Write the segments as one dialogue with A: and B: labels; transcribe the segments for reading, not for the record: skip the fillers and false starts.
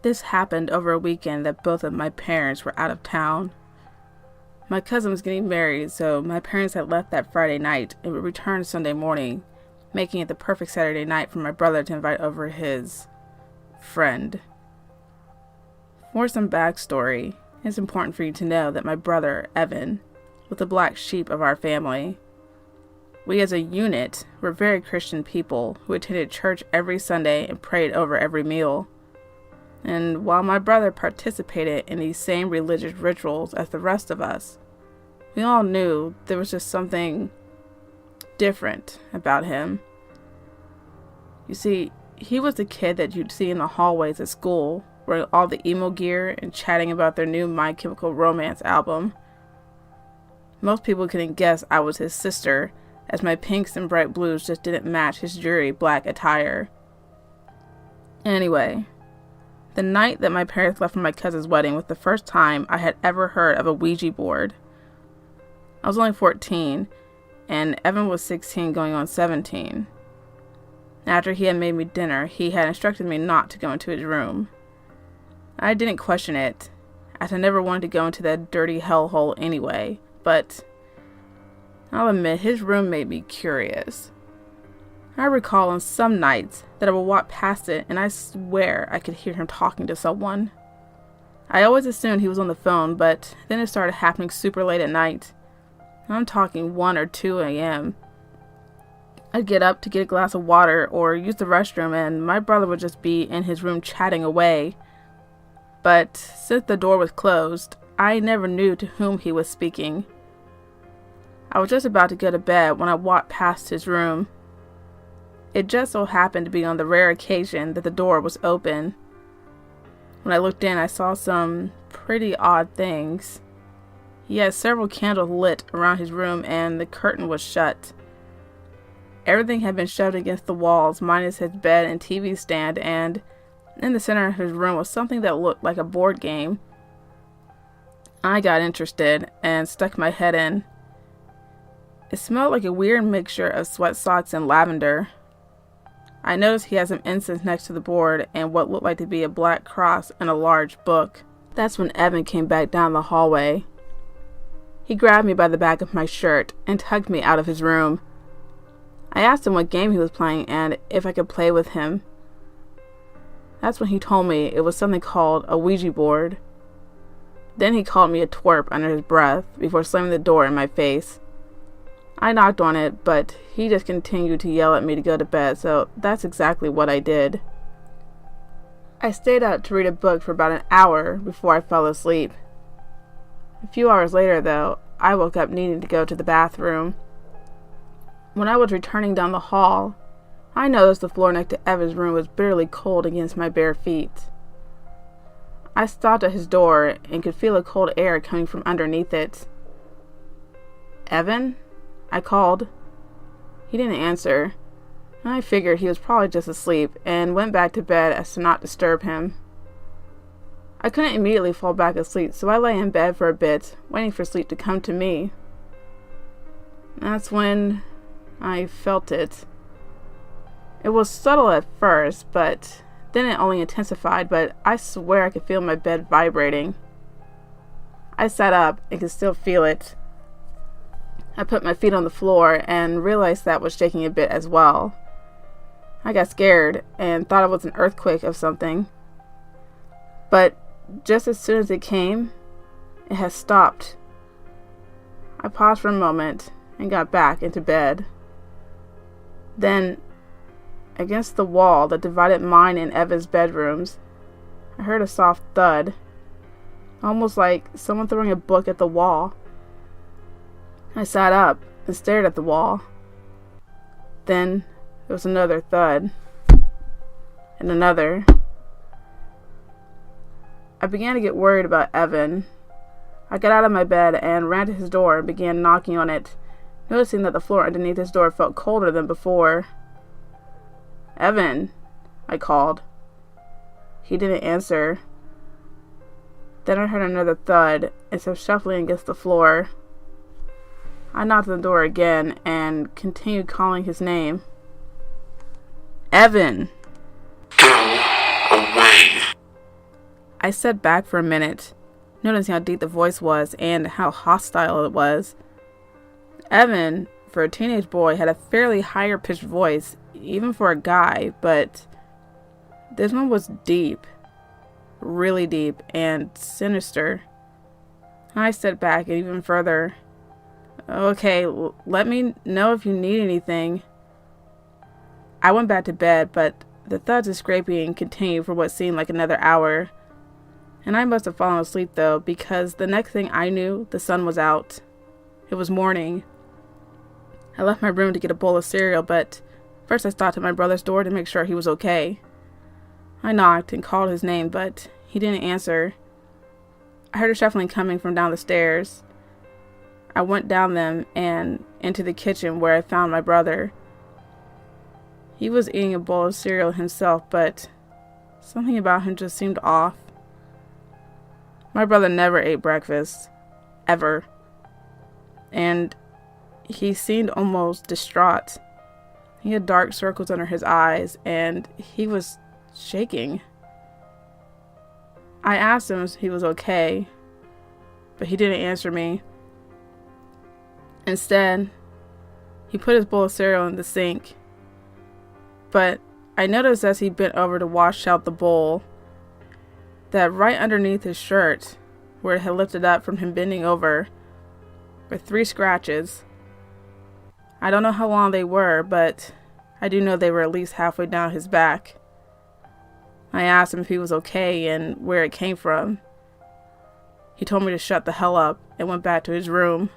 A: This happened over a weekend that both of my parents were out of town. My cousin was getting married, so my parents had left that Friday night and would return Sunday morning, making it the perfect Saturday night for my brother to invite over his friend. For some backstory, it's important for you to know that my brother, Evan, was the black sheep of our family. We as a unit were very Christian people who attended church every Sunday and prayed over every meal. And while my brother participated in these same religious rituals as the rest of us, we all knew there was just something different about him. You see, he was the kid that you'd see in the hallways at school, wearing all the emo gear and chatting about their new My Chemical Romance album. Most people couldn't guess I was his sister, as my pinks and bright blues just didn't match his dreary black attire. Anyway, the night that my parents left for my cousin's wedding was the first time I had ever heard of a Ouija board. I was only 14, and Evan was 16 going on 17. After he had made me dinner, he had instructed me not to go into his room. I didn't question it, as I never wanted to go into that dirty hellhole anyway, but I'll admit his room made me curious. I recall on some nights that I would walk past it and I swear I could hear him talking to someone. I always assumed he was on the phone, but then it started happening super late at night. I'm talking 1 or 2 a.m. I'd get up to get a glass of water or use the restroom and my brother would just be in his room chatting away. But since the door was closed, I never knew to whom he was speaking. I was just about to go to bed when I walked past his room. It just so happened to be on the rare occasion that the door was open. When I looked in, I saw some pretty odd things. He had several candles lit around his room and the curtain was shut. Everything had been shoved against the walls, minus his bed and TV stand, and in the center of his room was something that looked like a board game. I got interested and stuck my head in. It smelled like a weird mixture of sweat socks and lavender. I noticed he had some incense next to the board and what looked like to be a black cross and a large book. That's when Evan came back down the hallway. He grabbed me by the back of my shirt and tugged me out of his room. I asked him what game he was playing and if I could play with him. That's when he told me it was something called a Ouija board. Then he called me a twerp under his breath before slamming the door in my face. I knocked on it, but he just continued to yell at me to go to bed, so that's exactly what I did. I stayed up to read a book for about an hour before I fell asleep. A few hours later, though, I woke up needing to go to the bathroom. When I was returning down the hall, I noticed the floor next to Evan's room was bitterly cold against my bare feet. I stopped at his door and could feel a cold air coming from underneath it. "Evan?" I called. He didn't answer. I figured he was probably just asleep and went back to bed as to not disturb him. I couldn't immediately fall back asleep, so I lay in bed for a bit, waiting for sleep to come to me. That's when I felt it. It was subtle at first, but then it only intensified, but I swear I could feel my bed vibrating. I sat up and could still feel it. I put my feet on the floor and realized that was shaking a bit as well. I got scared and thought it was an earthquake of something. But just as soon as it came, it had stopped. I paused for a moment and got back into bed. Then, against the wall that divided mine and Eva's bedrooms, I heard a soft thud, almost like someone throwing a book at the wall. I sat up and stared at the wall. Then there was another thud, and another. I began to get worried about Evan. I got out of my bed and ran to his door and began knocking on it, noticing that the floor underneath his door felt colder than before. "Evan," I called. He didn't answer. Then I heard another thud and some shuffling against the floor. I knocked on the door again and continued calling his name. "Evan!"
B: Go away.
A: I sat back for a minute, noticing how deep the voice was and how hostile it was. Evan, for a teenage boy, had a fairly higher pitched voice, even for a guy, but this one was deep, really deep and sinister. I stepped back even further. Okay, let me know if you need anything. I went back to bed, but the thuds and scraping continued for what seemed like another hour. And I must have fallen asleep though, because the next thing I knew, the sun was out. It was morning. I left my room to get a bowl of cereal, but first I stopped at my brother's door to make sure he was okay. I knocked and called his name, but he didn't answer. I heard a shuffling coming from down the stairs. I went down them and into the kitchen where I found my brother. He was eating a bowl of cereal himself, but something about him just seemed off. My brother never ate breakfast, ever. And he seemed almost distraught. He had dark circles under his eyes, and he was shaking. I asked him if he was okay, but he didn't answer me. Instead, he put his bowl of cereal in the sink. But I noticed as he bent over to wash out the bowl, that right underneath his shirt, where it had lifted up from him bending over, were 3 scratches. I don't know how long they were, but I do know they were at least halfway down his back. I asked him if he was okay and where it came from. He told me to shut the hell up and went back to his room.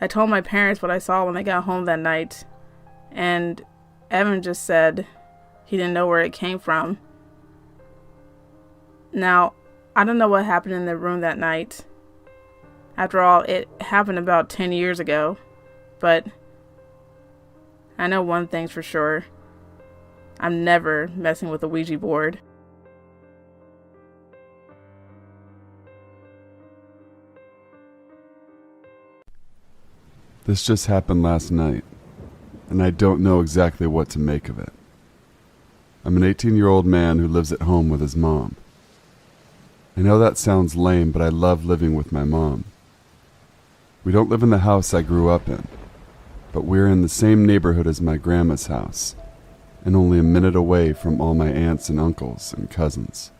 A: I told my parents what I saw when they got home that night, and Evan just said he didn't know where it came from. Now, I don't know what happened in the room that night. After all, it happened about 10 years ago. But I know one thing's for sure. I'm never messing with a Ouija board.
B: This just happened last night, and I don't know exactly what to make of it. I'm an 18-year-old man who lives at home with his mom. I know that sounds lame, but I love living with my mom. We don't live in the house I grew up in, but we're in the same neighborhood as my grandma's house, and only a minute away from all my aunts and uncles and cousins.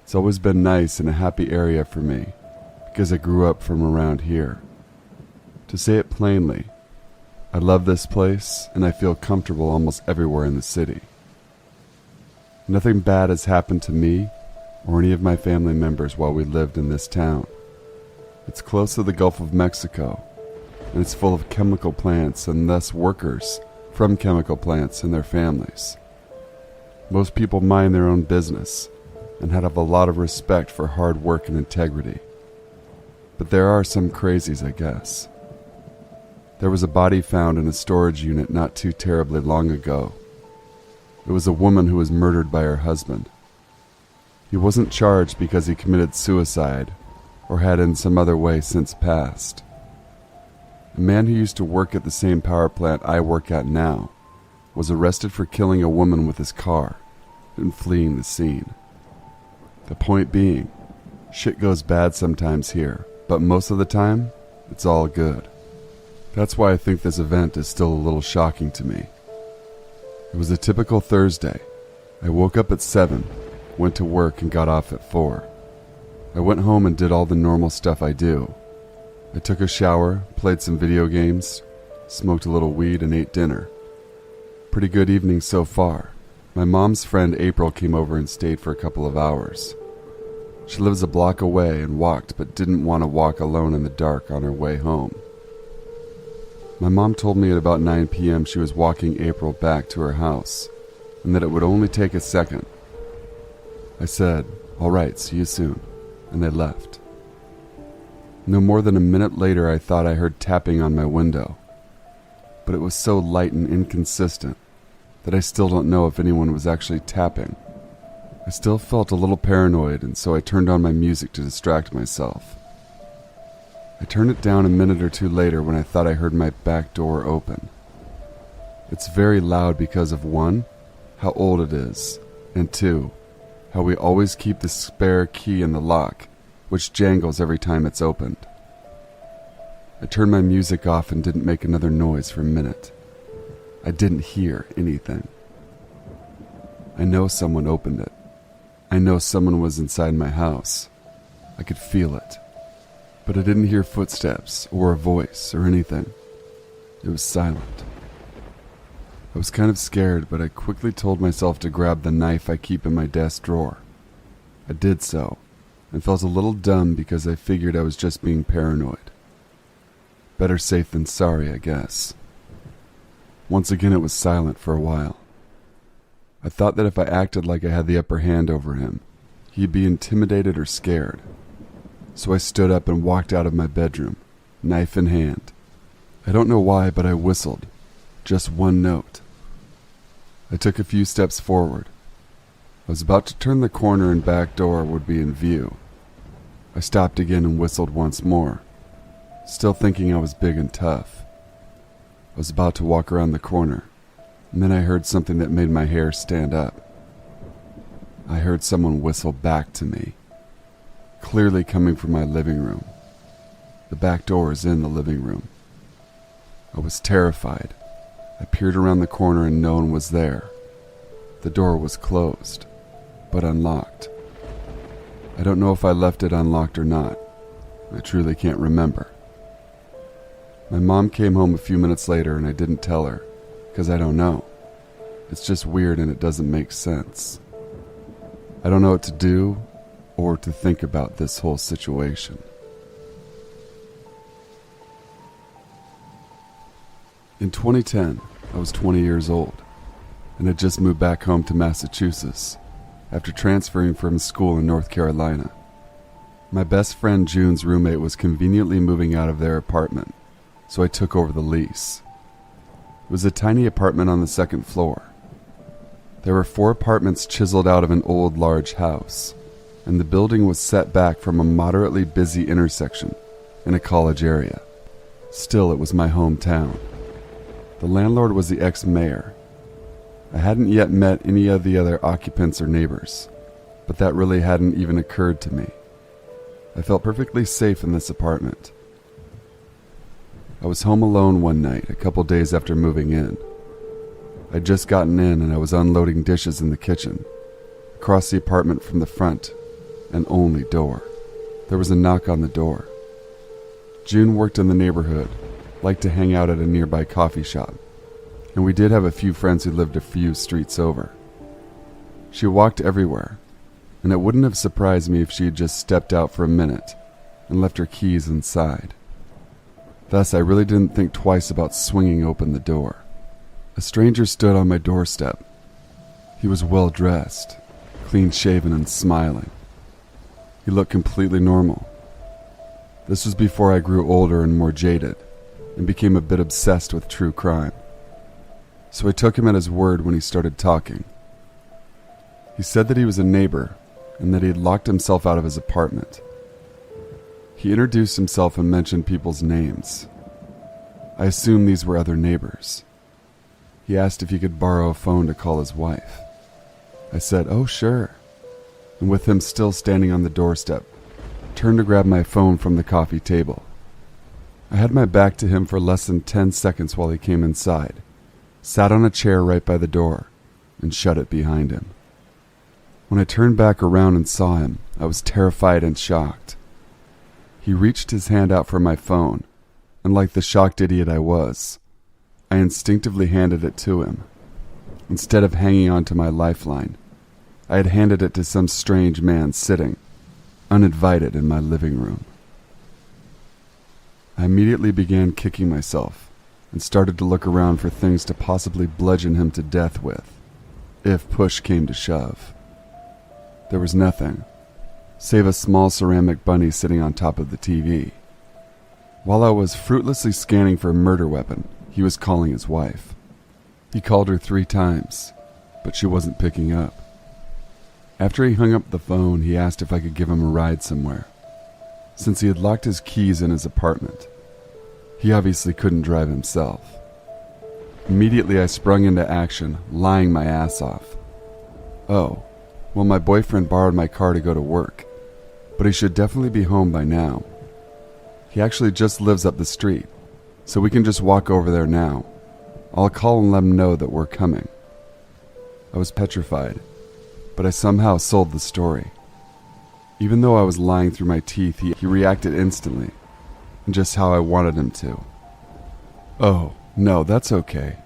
B: It's always been nice and a happy area for me, because I grew up from around here. To say it plainly, I love this place, and I feel comfortable almost everywhere in the city. Nothing bad has happened to me or any of my family members while we lived in this town. It's close to the Gulf of Mexico, and it's full of chemical plants and thus workers from chemical plants and their families. Most people mind their own business and have a lot of respect for hard work and integrity. But there are some crazies, I guess. There was a body found in a storage unit not too terribly long ago. It was a woman who was murdered by her husband. He wasn't charged because he committed suicide or had in some other way since passed. A man who used to work at the same power plant I work at now was arrested for killing a woman with his car and fleeing the scene. The point being, shit goes bad sometimes here, but most of the time, it's all good. That's why I think this event is still a little shocking to me. It was a typical Thursday. I woke up at 7, went to work and got off at 4. I went home and did all the normal stuff I do. I took a shower, played some video games, smoked a little weed, and ate dinner. Pretty good evening so far. My mom's friend April came over and stayed for a couple of hours. She lives a block away and walked, but didn't want to walk alone in the dark on her way home. My mom told me at about 9 p.m. she was walking April back to her house, and that it would only take a second. I said, "All right, see you soon," and they left. No more than a minute later, I thought I heard tapping on my window, but it was so light and inconsistent that I still don't know if anyone was actually tapping. I still felt a little paranoid, and so I turned on my music to distract myself. I turned it down a minute or two later when I thought I heard my back door open. It's very loud because of 1, how old it is, and 2, how how we always keep the spare key in the lock, which jangles every time it's opened. I turned my music off and didn't make another noise for a minute. I didn't hear anything. I know someone opened it. I know someone was inside my house. I could feel it. But I didn't hear footsteps or a voice or anything. It was silent. I was kind of scared, but I quickly told myself to grab the knife I keep in my desk drawer. I did so, and felt a little dumb because I figured I was just being paranoid. Better safe than sorry, I guess. Once again, it was silent for a while. I thought that if I acted like I had the upper hand over him, he'd be intimidated or scared. So I stood up and walked out of my bedroom, knife in hand. I don't know why, but I whistled. Just one note. I took a few steps forward. I was about to turn the corner and back door would be in view. I stopped again and whistled once more, still thinking I was big and tough. I was about to walk around the corner, and then I heard something that made my hair stand up. I heard someone whistle back to me, clearly coming from my living room. The back door is in the living room. I was terrified. I peered around the corner and no one was there. The door was closed, but unlocked. I don't know if I left it unlocked or not. I truly can't remember. My mom came home a few minutes later and I didn't tell her, because I don't know. It's just weird and it doesn't make sense. I don't know what to do or to think about this whole situation. In 2010, I was 20 years old and had just moved back home to Massachusetts after transferring from school in North Carolina. My best friend June's roommate was conveniently moving out of their apartment, so I took over the lease. It was a tiny apartment on the second floor. There were 4 apartments chiseled out of an old large house, and the building was set back from a moderately busy intersection in a college area. Still, it was my hometown. The landlord was the ex-mayor. I hadn't yet met any of the other occupants or neighbors, but that really hadn't even occurred to me. I felt perfectly safe in this apartment. I was home alone one night, a couple days after moving in. I'd just gotten in and I was unloading dishes in the kitchen, across the apartment from the front and only door. There was a knock on the door. June worked in the neighborhood, liked to hang out at a nearby coffee shop, and we did have a few friends who lived a few streets over. She walked everywhere, and it wouldn't have surprised me if she had just stepped out for a minute and left her keys inside. Thus, I really didn't think twice about swinging open the door. A stranger stood on my doorstep. He was well dressed, clean-shaven and smiling. He looked completely normal. This was before I grew older and more jaded, and became a bit obsessed with true crime. So I took him at his word when he started talking. He said that he was a neighbor, and that he had locked himself out of his apartment. He introduced himself and mentioned people's names. I assumed these were other neighbors. He asked if he could borrow a phone to call his wife. I said, "Oh, sure," and with him still standing on the doorstep, turned to grab my phone from the coffee table. I had my back to him for less than 10 seconds while he came inside, sat on a chair right by the door, and shut it behind him. When I turned back around and saw him, I was terrified and shocked. He reached his hand out for my phone, and like the shocked idiot I was, I instinctively handed it to him. Instead of hanging on to my lifeline, I had handed it to some strange man sitting, uninvited, in my living room. I immediately began kicking myself and started to look around for things to possibly bludgeon him to death with, if push came to shove. There was nothing, save a small ceramic bunny sitting on top of the TV. While I was fruitlessly scanning for a murder weapon, he was calling his wife. He called her 3 times, but she wasn't picking up. After he hung up the phone, he asked if I could give him a ride somewhere, since he had locked his keys in his apartment. He obviously couldn't drive himself. Immediately I sprung into action, lying my ass off. Oh, Well, my boyfriend borrowed my car to go to work, but he should definitely be home by now. He actually just lives up the street, so we can just walk over there now. I'll call and let him know that we're coming. I was petrified, but I somehow sold the story. Even though I was lying through my teeth, he reacted instantly, and just how I wanted him to. Oh, no, that's okay.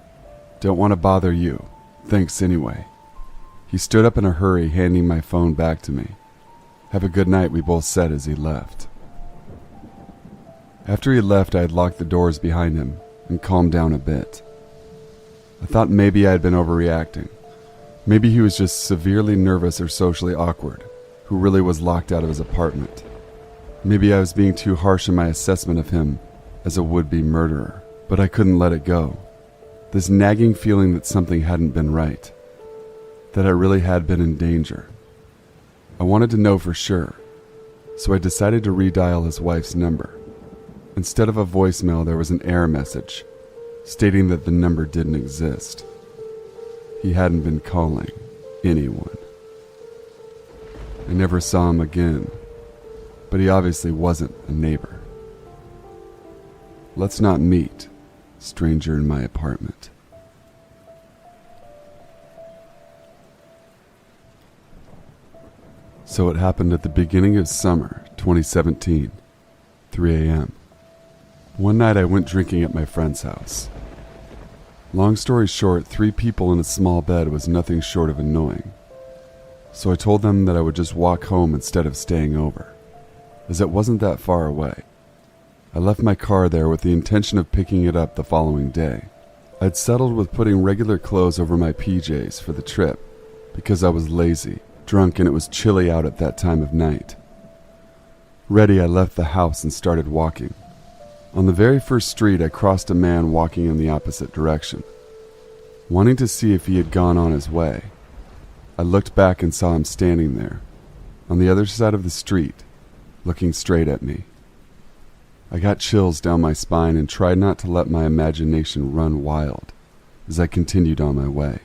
B: Don't want to bother you. Thanks anyway. He stood up in a hurry, handing my phone back to me. Have a good night, we both said as he left. After he left, I had locked the doors behind him and calmed down a bit. I thought maybe I had been overreacting. Maybe he was just severely nervous or socially awkward, who really was locked out of his apartment. Maybe I was being too harsh in my assessment of him as a would-be murderer, but I couldn't let it go. This nagging feeling that something hadn't been right, that I really had been in danger. I wanted to know for sure, so I decided to redial his wife's number. Instead of a voicemail, there was an error message stating that the number didn't exist. He hadn't been calling anyone. I never saw him again, but he obviously wasn't a neighbor. Let's not meet, stranger in my apartment. So it happened at the beginning of summer 2017, 3 a.m. One night I went drinking at my friend's house. Long story short, 3 people in a small bed was nothing short of annoying. So I told them that I would just walk home instead of staying over, as it wasn't that far away. I left my car there with the intention of picking it up the following day. I'd settled with putting regular clothes over my PJs for the trip because I was lazy, drunk, and it was chilly out at that time of night. Ready, I left the house and started walking. On the very first street, I crossed a man walking in the opposite direction. Wanting to see if he had gone on his way, I looked back and saw him standing there, on the other side of the street, looking straight at me. I got chills down my spine and tried not to let my imagination run wild as I continued on my way.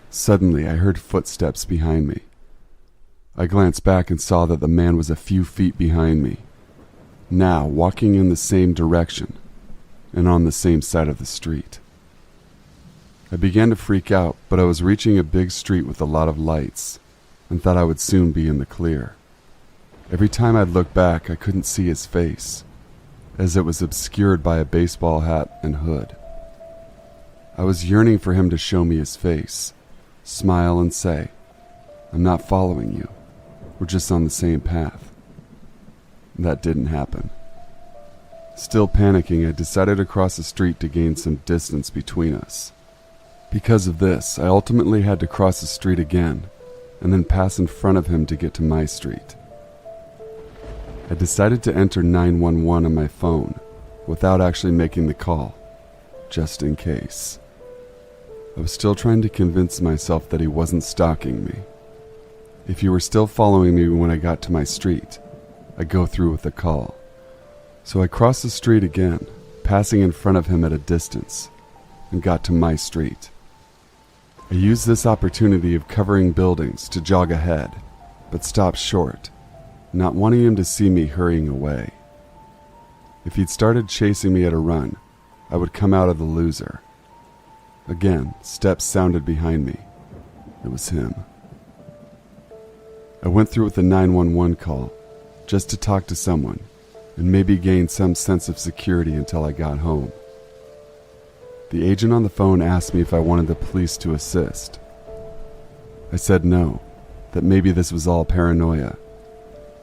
B: Suddenly, I heard footsteps behind me. I glanced back and saw that the man was a few feet behind me, now walking in the same direction and on the same side of the street. I began to freak out, but I was reaching a big street with a lot of lights and thought I would soon be in the clear. Every time I'd look back, I couldn't see his face, as it was obscured by a baseball hat and hood. I was yearning for him to show me his face, smile and say, "I'm not following you. We're just on the same path." That didn't happen. Still panicking, I decided to cross the street to gain some distance between us. Because of this, I ultimately had to cross the street again, and then pass in front of him to get to my street. I decided to enter 911 on my phone without actually making the call, just in case. I was still trying to convince myself that he wasn't stalking me. If he were still following me when I got to my street, I'd go through with the call. So I crossed the street again, passing in front of him at a distance, and got to my street. I used this opportunity of covering buildings to jog ahead, but stopped short, not wanting him to see me hurrying away. If he'd started chasing me at a run, I would come out of the loser. Again, steps sounded behind me. It was him. I went through with the 911 call, just to talk to someone, and maybe gain some sense of security until I got home. The agent on the phone asked me if I wanted the police to assist. I said no, that maybe this was all paranoia,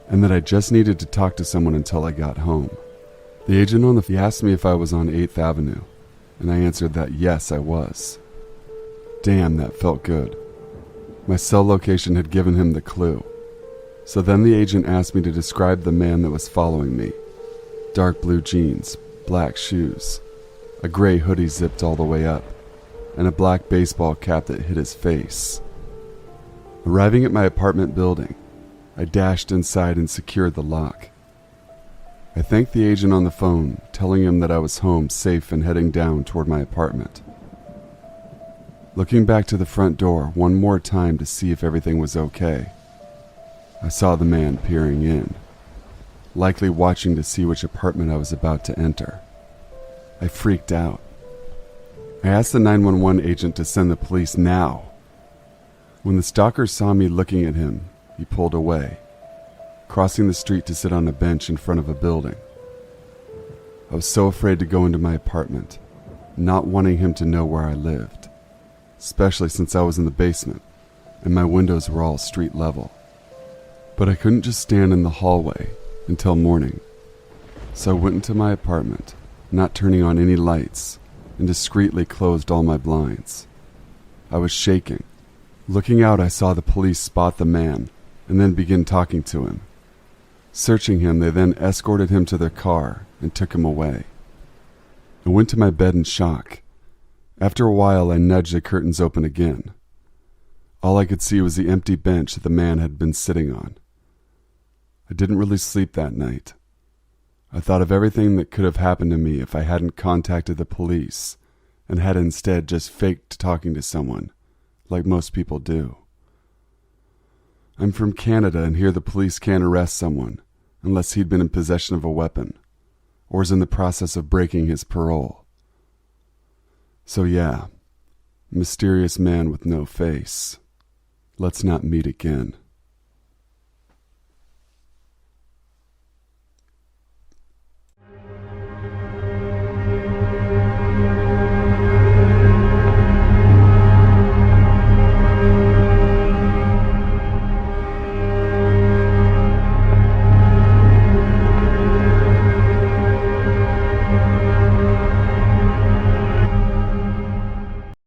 B: and that I just needed to talk to someone until I got home. The agent on the phone asked me if I was on 8th Avenue, and I answered that yes, I was. Damn, that felt good. My cell location had given him the clue. So then the agent asked me to describe the man that was following me. Dark blue jeans, black shoes, a gray hoodie zipped all the way up, and a black baseball cap that hid his face. Arriving at my apartment building, I dashed inside and secured the lock. I thanked the agent on the phone, telling him that I was home safe and heading down toward my apartment. Looking back to the front door one more time to see if everything was okay, I saw the man peering in, likely watching to see which apartment I was about to enter. I freaked out. I asked the 911 agent to send the police now. When the stalker saw me looking at him, he pulled away, crossing the street to sit on a bench in front of a building. I was so afraid to go into my apartment, not wanting him to know where I lived, especially since I was in the basement and my windows were all street level. But I couldn't just stand in the hallway until morning, so I went into my apartment, not turning on any lights, and discreetly closed all my blinds. I was shaking. Looking out, I saw the police spot the man and then begin talking to him. Searching him, they then escorted him to their car and took him away. I went to my bed in shock. After a while, I nudged the curtains open again. All I could see was the empty bench that the man had been sitting on. I didn't really sleep that night. I thought of everything that could have happened to me if I hadn't contacted the police and had instead just faked talking to someone, like most people do. I'm from Canada, and here the police can't arrest someone unless he'd been in possession of a weapon or is in the process of breaking his parole. So yeah, mysterious man with no face. Let's not meet again.